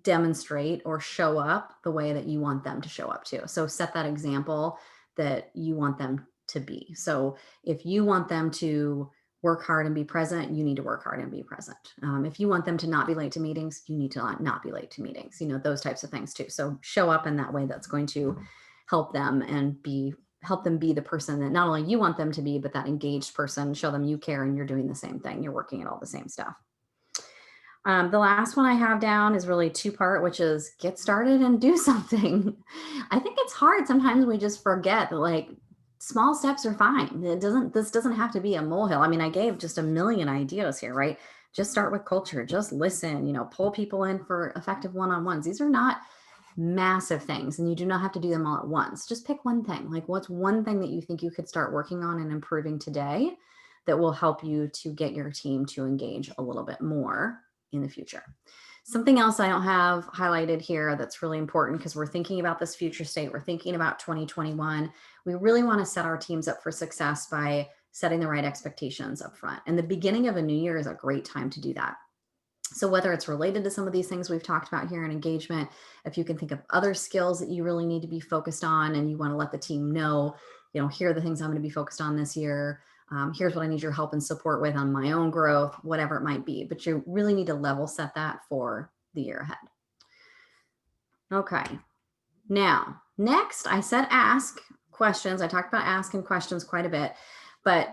demonstrate or show up the way that you want them to show up too. So set that example that you want them to be. So if you want them to work hard and be present, you need to work hard and be present. If you want them to not be late to meetings, you need to not be late to meetings, those types of things too. So show up in that way that's going to help them and help them be the person that not only you want them to be, but that engaged person. Show them you care and you're doing the same thing. You're working at all the same stuff. The last one I have down is really two-part, which is get started and do something. I think it's hard. Sometimes we just forget that like small steps are fine. This doesn't have to be a molehill. I mean, I gave just a million ideas here, right? Just start with culture, just listen, pull people in for effective one-on-ones. These are not massive things, and you do not have to do them all at once. Just pick one thing. Like, what's one thing that you think you could start working on and improving today that will help you to get your team to engage a little bit more in the future? Something else I don't have highlighted here that's really important, because we're thinking about this future state, we're thinking about 2021. We really want to set our teams up for success by setting the right expectations up front. And the beginning of a new year is a great time to do that. So whether it's related to some of these things we've talked about here in engagement, if you can think of other skills that you really need to be focused on and you want to let the team know, here are the things I'm going to be focused on this year. Here's what I need your help and support with on my own growth, whatever it might be. But you really need to level set that for the year ahead. Okay. Now, next, I said ask questions. I talked about asking questions quite a bit, but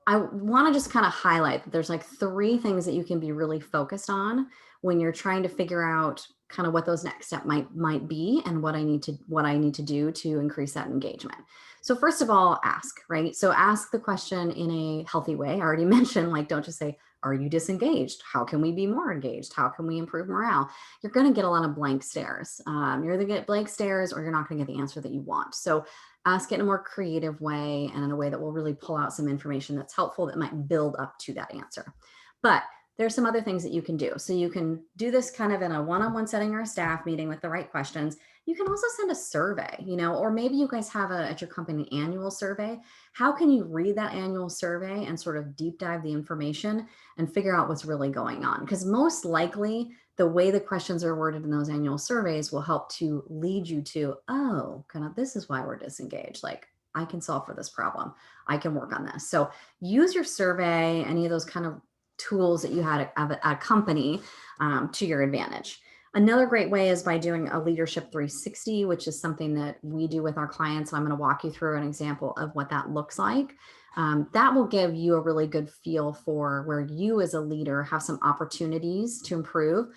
I want to just kind of highlight that there's like 3 things that you can be really focused on when you're trying to figure out kind of what those next step might be and what I need to do to increase that engagement. So first of all, ask, right? So ask the question in a healthy way. I already mentioned, like, don't just say, are you disengaged? How can we be more engaged? How can we improve morale? You're going to get a lot of blank stares. You're either get blank stares or you're not going to get the answer that you want. So ask it in a more creative way and in a way that will really pull out some information that's helpful that might build up to that answer. But there's some other things that you can do. So you can do this kind of in a one-on-one setting or a staff meeting with the right questions. You can also send a survey, or maybe you guys have at your company an annual survey. How can you read that annual survey and sort of deep dive the information and figure out what's really going on? Because most likely the way the questions are worded in those annual surveys will help to lead you to, oh, kind of, this is why we're disengaged. Like, I can solve for this problem. I can work on this. So use your survey, any of those kind of tools that you had at a company to your advantage. Another great way is by doing a leadership 360, which is something that we do with our clients. I'm going to walk you through an example of what that looks like. That will give you a really good feel for where you as a leader have some opportunities to improve,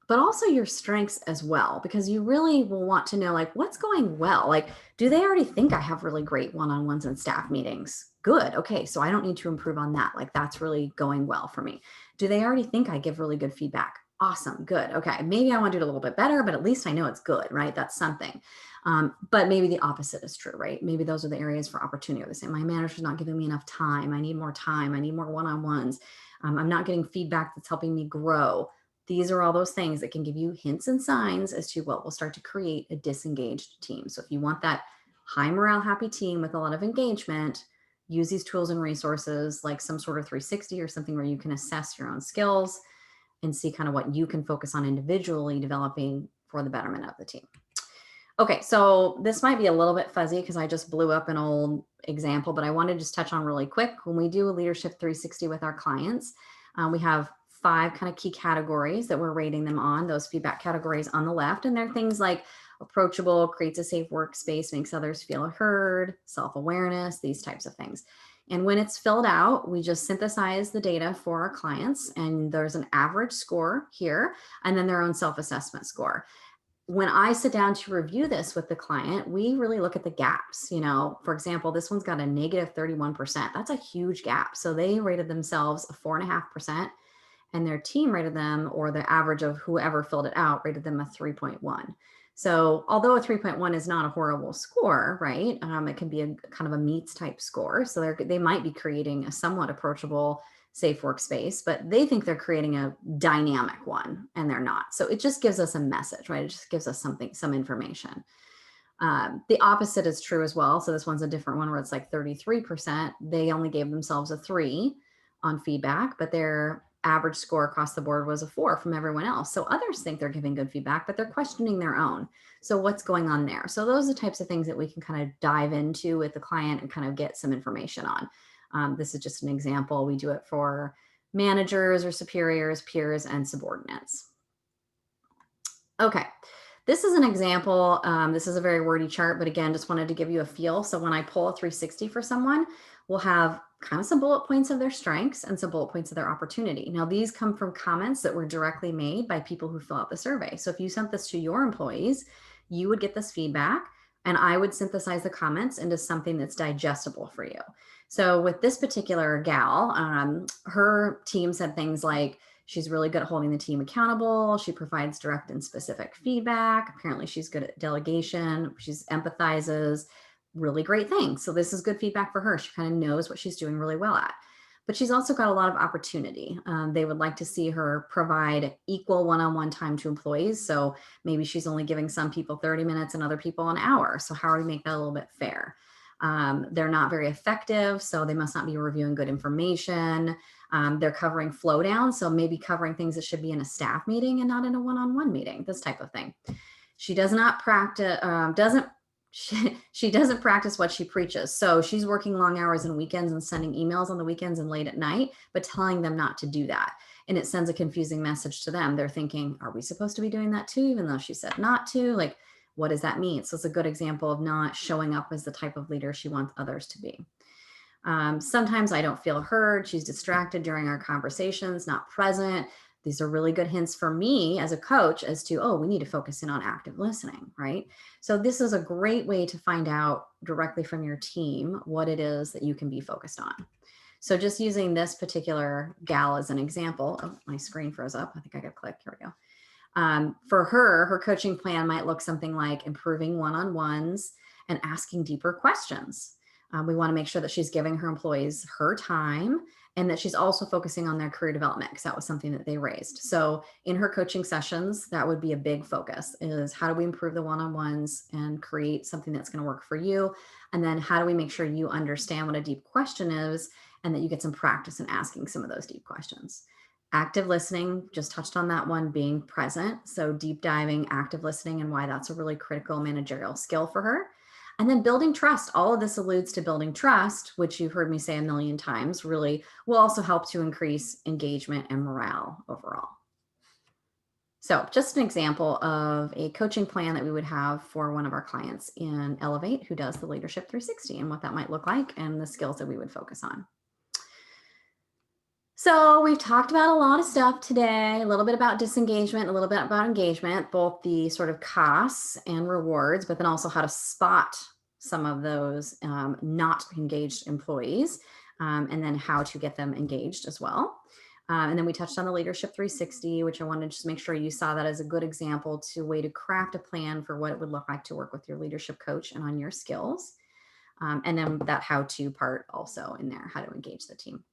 but also your strengths as well, because you really will want to know, like, what's going well? Like, do they already think I have really great one-on-ones and staff meetings? Good. Okay. So I don't need to improve on that. Like, that's really going well for me. Do they already think I give really good feedback? Awesome. Good. Okay. Maybe I want to do it a little bit better, but at least I know it's good, right? That's something. But maybe the opposite is true, right? Maybe those are the areas for opportunity. They say, my manager's not giving me enough time. I need more time. I need more one-on-ones. I'm not getting feedback that's helping me grow. These are all those things that can give you hints and signs as to what will start to create a disengaged team. So if you want that high morale, happy team with a lot of engagement, use these tools and resources like some sort of 360 or something where you can assess your own skills and see kind of what you can focus on individually developing for the betterment of the team. Okay, so this might be a little bit fuzzy because I just blew up an old example, but I want to just touch on really quick. When we do a leadership 360 with our clients, we have 5 kind of key categories that we're rating them on, those feedback categories on the left. And they're things like approachable, creates a safe workspace, makes others feel heard, self-awareness, these types of things. And when it's filled out, we just synthesize the data for our clients, and there's an average score here, and then their own self-assessment score. When I sit down to review this with the client, we really look at the gaps. You know, for example, this one's got a negative 31%. That's a huge gap. So they rated themselves a 4.5%, and their team rated them, or the average of whoever filled it out, rated them a 3.1. So although a 3.1 is not a horrible score, right? It can be a kind of a meets type score. So they might be creating a somewhat approachable, safe workspace, but they think they're creating a dynamic one, and they're not. So it just gives us a message, right? It just gives us some information. The opposite is true as well. So this one's a different one where it's like 33%. They only gave themselves a 3 on feedback, but their average score across the board was a 4 from everyone else. So others think they're giving good feedback, but they're questioning their own. So what's going on there? So those are the types of things that we can kind of dive into with the client and kind of get some information on. This is just an example. We do it for managers or superiors, peers, and subordinates. Okay. This is an example. This is a very wordy chart, but again, just wanted to give you a feel. So when I pull a 360 for someone, we'll have kind of some bullet points of their strengths and some bullet points of their opportunity. Now, these come from comments that were directly made by people who fill out the survey. So if you sent this to your employees, you would get this feedback, and I would synthesize the comments into something that's digestible for you. So with this particular gal, her team said things like, she's really good at holding the team accountable. She provides direct and specific feedback. Apparently she's good at delegation. She's empathizes, really great things. So this is good feedback for her. She kind of knows what she's doing really well at. But she's also got a lot of opportunity. They would like to see her provide equal one-on-one time to employees. So maybe she's only giving some people 30 minutes and other people an hour. So how do we make that a little bit fair? They're not very effective, so they must not be reviewing good information. They're covering flow down, so maybe covering things that should be in a staff meeting and not in a one-on-one meeting, this type of thing. She does not practice, she doesn't practice what she preaches. So she's working long hours and weekends and sending emails on the weekends and late at night, but telling them not to do that. And it sends a confusing message to them. They're thinking, are we supposed to be doing that too, even though she said not to? Like, what does that mean? So it's a good example of not showing up as the type of leader she wants others to be. Sometimes I don't feel heard. She's distracted during our conversations, not present. These are really good hints for me as a coach as to, oh, we need to focus in on active listening, right? So this is a great way to find out directly from your team what it is that you can be focused on. So just using this particular gal as an example, oh, my screen froze up. I think I got to click. Here we go. For her coaching plan might look something like improving one-on-ones and asking deeper questions. We want to make sure that she's giving her employees her time and that she's also focusing on their career development, because that was something that they raised. So in her coaching sessions, that would be a big focus, is how do we improve the one-on-ones and create something that's going to work for you? And then how do we make sure you understand what a deep question is and that you get some practice in asking some of those deep questions? Active listening, just touched on that one, being present. So deep diving, active listening, and why that's a really critical managerial skill for her. And then building trust. All of this alludes to building trust, which you've heard me say a million times, really will also help to increase engagement and morale overall. So just an example of a coaching plan that we would have for one of our clients in Elevate who does the Leadership 360 and what that might look like and the skills that we would focus on. So we've talked about a lot of stuff today, a little bit about disengagement, a little bit about engagement, both the sort of costs and rewards, but then also how to spot some of those not engaged employees, and then how to get them engaged as well. And then we touched on the Leadership 360, which I wanted to just make sure you saw that as a good example to way to craft a plan for what it would look like to work with your leadership coach and on your skills. And then that how-to part also in there, how to engage the team.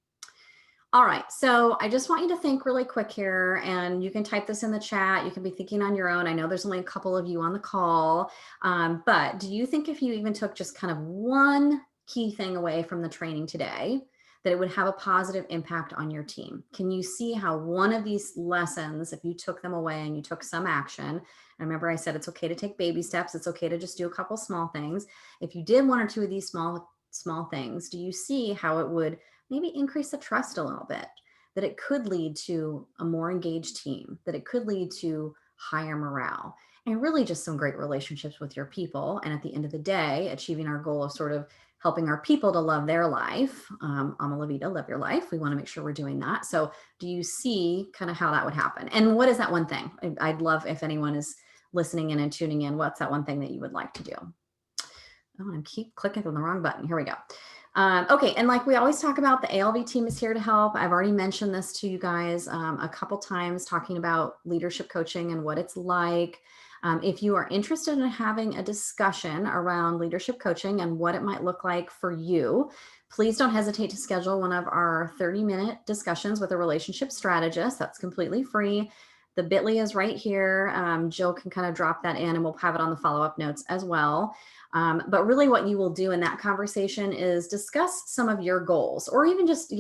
All right, so I just want you to think really quick here, and you can type this in the chat. You can be thinking on your own. I know there's only a couple of you on the call, but do you think if you even took just kind of one key thing away from the training today, that it would have a positive impact on your team? Can you see how one of these lessons, if you took them away and you took some action, and remember I said it's okay to take baby steps, it's okay to just do a couple small things. If you did one or two of these small things, do you see how it would maybe increase the trust a little bit, that it could lead to a more engaged team, that it could lead to higher morale, and really just some great relationships with your people. And at the end of the day, achieving our goal of sort of helping our people to love their life. Ama La Vida, live your life. We want to make sure we're doing that. So do you see kind of how that would happen? And what is that one thing? I'd love if anyone is listening in and tuning in, what's that one thing that you would like to do? Oh, I keep clicking on the wrong button. Here we go. Okay, and like we always talk about, the ALV team is here to help. I've already mentioned this to you guys a couple times, talking about leadership coaching and what it's like. If you are interested in having a discussion around leadership coaching and what it might look like for you, please don't hesitate to schedule one of our 30-minute discussions with a relationship strategist. That's completely free. The bit.ly is right here. Jill can kind of drop that in and we'll have it on the follow-up notes as well. But really what you will do in that conversation is discuss some of your goals, or even just,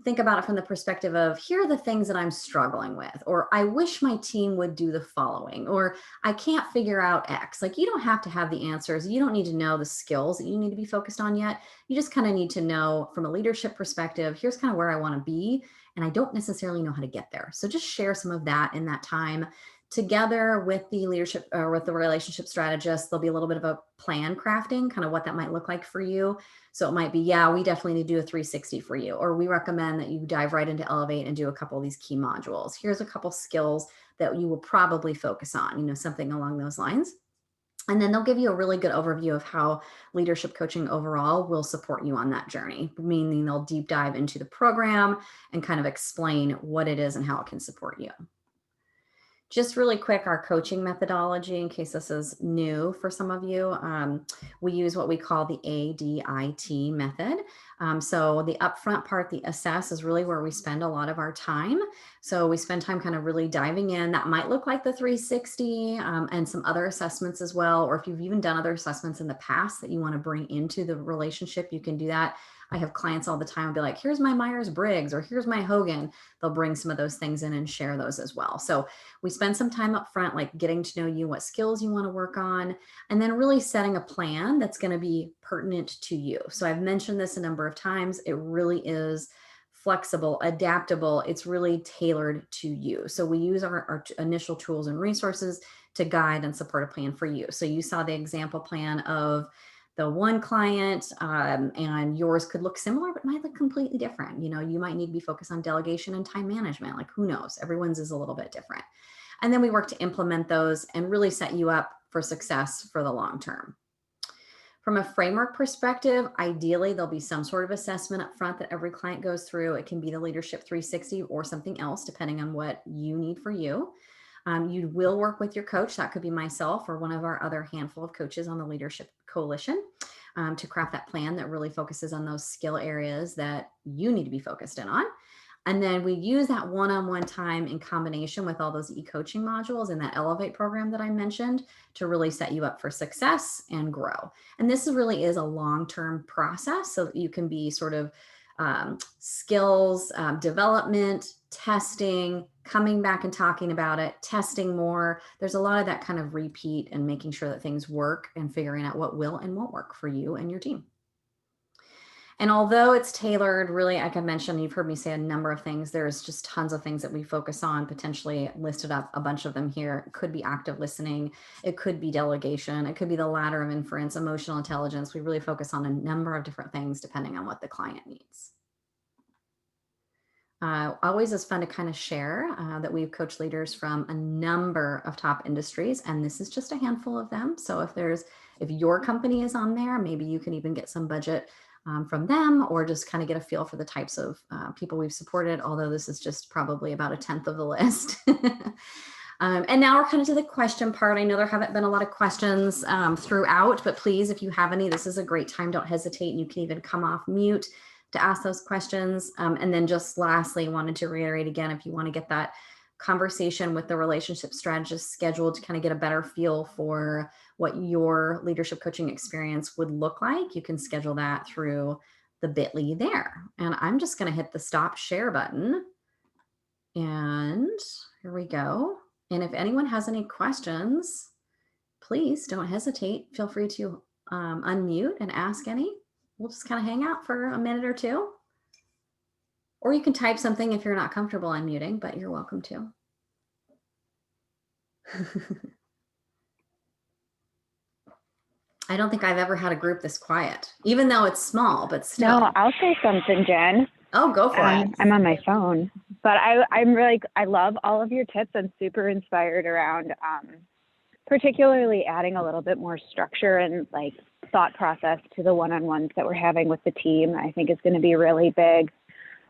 think about it from the perspective of, here are the things that I'm struggling with, or I wish my team would do the following, or I can't figure out X. Like, you don't have to have the answers. You don't need to know the skills that you need to be focused on yet. You just kind of need to know from a leadership perspective, here's kind of where I want to be, and I don't necessarily know how to get there. So just share some of that in that time together with the leadership or with the relationship strategist. There'll be a little bit of a plan crafting, kind of what that might look like for you. So it might be, yeah, we definitely need to do a 360 for you, or we recommend that you dive right into Elevate and do a couple of these key modules. Here's a couple skills that you will probably focus on, something along those lines. And then they'll give you a really good overview of how leadership coaching overall will support you on that journey, meaning they'll deep dive into the program and kind of explain what it is and how it can support you. Just really quick, our coaching methodology, in case this is new for some of you, we use what we call the ADIT method. So the upfront part, the assess, is really where we spend a lot of our time. So we spend time kind of really diving in. That might look like the 360 and some other assessments as well. Or if you've even done other assessments in the past that you want to bring into the relationship, you can do that. I have clients all the time will be like, here's my Myers-Briggs, or here's my Hogan. They'll bring some of those things in and share those as well. So we spend some time up front, like getting to know you, what skills you want to work on, and then really setting a plan that's going to be pertinent to you. So I've mentioned this a number of times. It really is flexible, adaptable. It's really tailored to you. So we use our initial tools and resources to guide and support a plan for you. So you saw the example plan of the one client, and yours could look similar, but might look completely different. You might need to be focused on delegation and time management. Like, who knows? Everyone's is a little bit different. And then we work to implement those and really set you up for success for the long term. From a framework perspective, ideally, there'll be some sort of assessment up front that every client goes through. It can be the Leadership 360 or something else, depending on what you need for you. You will work with your coach. That could be myself or one of our other handful of coaches on the Leadership Coalition to craft that plan that really focuses on those skill areas that you need to be focused in on. And then we use that one-on-one time in combination with all those e-coaching modules in that Elevate program that I mentioned to really set you up for success and grow. And this really is a long-term process, so that you can be sort of skills development, testing, coming back and talking about it, testing more. There's a lot of that kind of repeat and making sure that things work and figuring out what will and won't work for you and your team. And although it's tailored, really, like I mentioned, you've heard me say a number of things. There's just tons of things that we focus on, potentially listed up a bunch of them here. It could be active listening. It could be delegation. It could be the ladder of inference, emotional intelligence. We really focus on a number of different things depending on what the client needs. Always is fun to kind of share that we've coached leaders from a number of top industries, and this is just a handful of them. So if your company is on there, maybe you can even get some budget from them, or just kind of get a feel for the types of people we've supported, although this is just probably about 1/10 of the list. And now we're kind of to the question part. I know there haven't been a lot of questions throughout, but please, if you have any, this is a great time. Don't hesitate. And you can even come off mute to ask those questions. And then just lastly, wanted to reiterate again, if you want to get that conversation with the relationship strategist scheduled to kind of get a better feel for what your leadership coaching experience would look like, you can schedule that through the bit.ly there. And I'm just going to hit the stop share button. And here we go. And if anyone has any questions, please don't hesitate. Feel free to unmute and ask any. We'll just kind of hang out for a minute or two. Or you can type something if you're not comfortable unmuting, but you're welcome to. I don't think I've ever had a group this quiet, even though it's small, but still. No, I'll say something, Jen. Oh, go for it. I'm on my phone, but I'm really, I love all of your tips. I'm super inspired around particularly adding a little bit more structure and like thought process to the one-on-ones that we're having with the team. I think is going to be really big,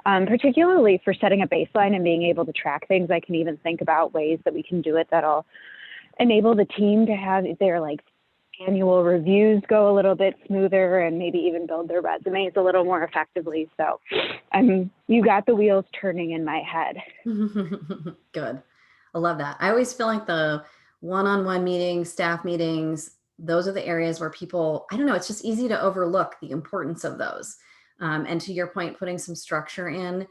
particularly for setting a baseline and being able to track things. I can even think about ways that we can do it that'll enable the team to have their like annual reviews go a little bit smoother and maybe even build their resumes a little more effectively. So you got the wheels turning in my head. Good. I love that. I always feel like the one-on-one meetings, staff meetings, those are the areas where people, I don't know, it's just easy to overlook the importance of those. And to your point, putting some structure in,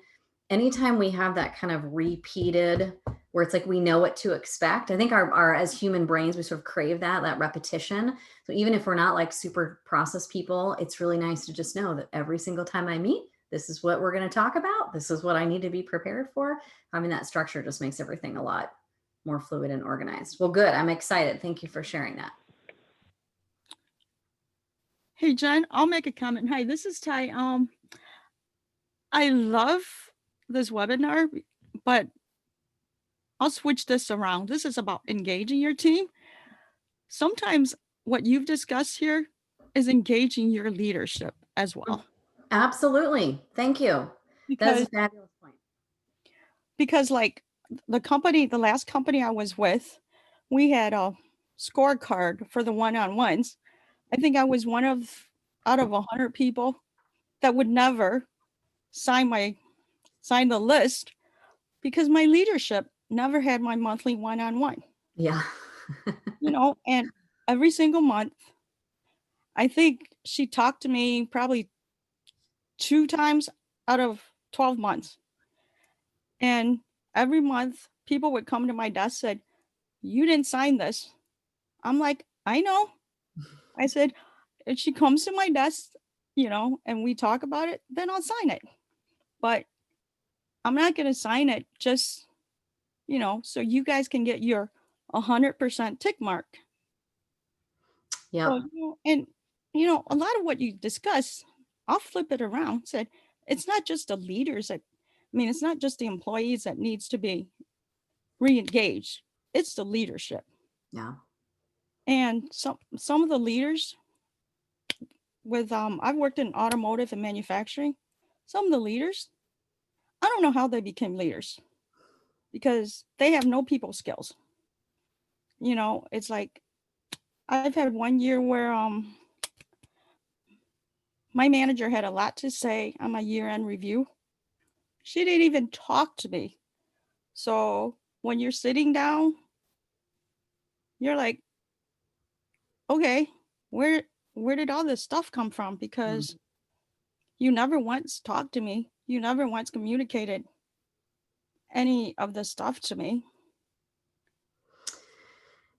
anytime we have that kind of repeated, where it's like we know what to expect. I think our as human brains, we sort of crave that repetition. So even if we're not like super process people, it's really nice to just know that every single time I meet, this is what we're going to talk about. This is what I need to be prepared for. Having that structure just makes everything a lot more fluid and organized. Well, good. I'm excited. Thank you for sharing that. Hey, Jen, I'll make a comment. Hi, this is Ty. I love this webinar, but I'll switch this around. This is about engaging your team. Sometimes what you've discussed here is engaging your leadership as well. Absolutely. Thank you. That's a fabulous point. Because like the last company I was with, we had a scorecard for the one-on-ones. I think I was out of 100 people that would never sign the list because my leadership never had my monthly one-on-one. Yeah. And every single month, I think she talked to me probably 2 times out of 12 months. And every month people would come to my desk, said, "You didn't sign this." I'm like, "I know." I said, if she comes to my desk, and we talk about it, then I'll sign it. But I'm not going to sign it just, so you guys can get your 100% tick mark. Yeah. So, a lot of what you discuss, I'll flip it around. Said, it's not just the leaders it's not just the employees that needs to be re-engaged. It's the leadership. Yeah. And some of the leaders with, I've worked in automotive and manufacturing. Some of the leaders, I don't know how they became leaders because they have no people skills. It's like, I've had one year where my manager had a lot to say on my year-end review. She didn't even talk to me. So when you're sitting down, you're like, okay, where did all this stuff come from? Because, you never once talked to me. You never once communicated any of this stuff to me.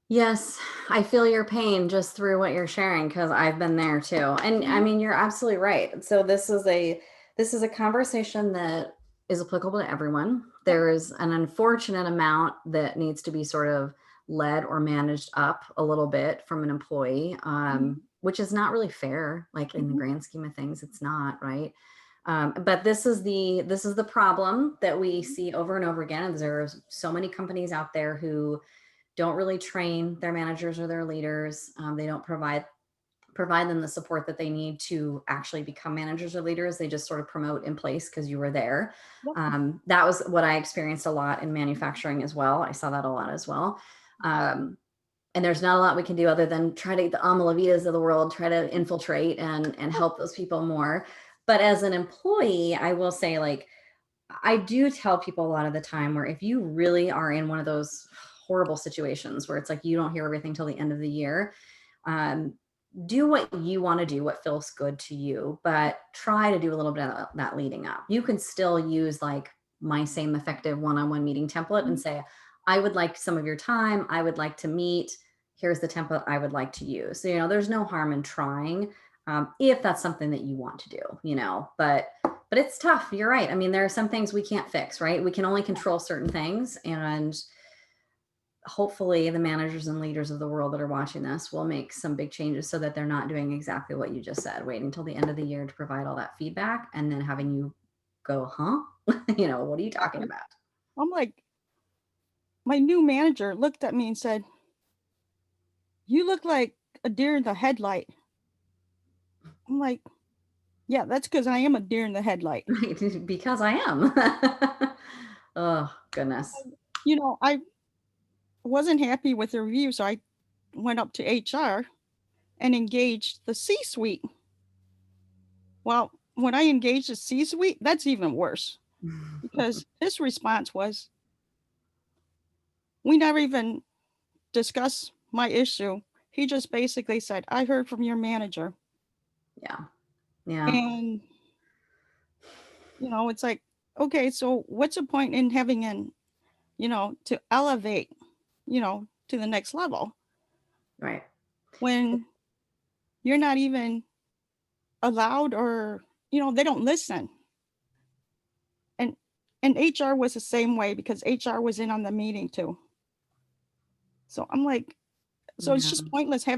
Yes, I feel your pain just through what you're sharing because I've been there too. And I mean, you're absolutely right. So this is a conversation that is applicable to everyone. There is an unfortunate amount that needs to be sort of led or managed up a little bit from an employee, which is not really fair. Like in the grand scheme of things, it's not, right? But this is the problem that we see over and over again. There's so many companies out there who don't really train their managers or their leaders. They don't provide them the support that they need to actually become managers or leaders. They just sort of promote in place because you were there. That was what I experienced a lot in manufacturing as well. I saw that a lot as well. And there's not a lot we can do other than try to get the Amalavitas of the world, try to infiltrate and help those people more. But as an employee, I will say, like, I do tell people a lot of the time where if you really are in one of those horrible situations where it's like you don't hear everything till the end of the year, do what you want to do, what feels good to you, but try to do a little bit of that leading up. You can still use like my same effective one-on-one meeting template and say, I would like some of your time. I would like to meet. Here's the template I would like to use. So, there's no harm in trying if that's something that you want to do, but it's tough. You're right. I mean, there are some things we can't fix, right? We can only control certain things. And hopefully the managers and leaders of the world that are watching this will make some big changes so that they're not doing exactly what you just said, waiting until the end of the year to provide all that feedback and then having you go, huh? What are you talking about? I'm like, my new manager looked at me and said, you look like a deer in the headlight. I'm like, yeah, that's because I am a deer in the headlight. Because I am. Oh, goodness. I wasn't happy with the review, so I went up to HR and engaged the C-suite. Well, when I engaged the C-suite, that's even worse because his response was, we never even discussed my issue. He just basically said, I heard from your manager. Yeah. Yeah. And, it's like, okay, so what's the point in having to elevate, to the next level? Right. When you're not even allowed or, they don't listen. And HR was the same way because HR was in on the meeting too. So I'm like, so it's just pointless having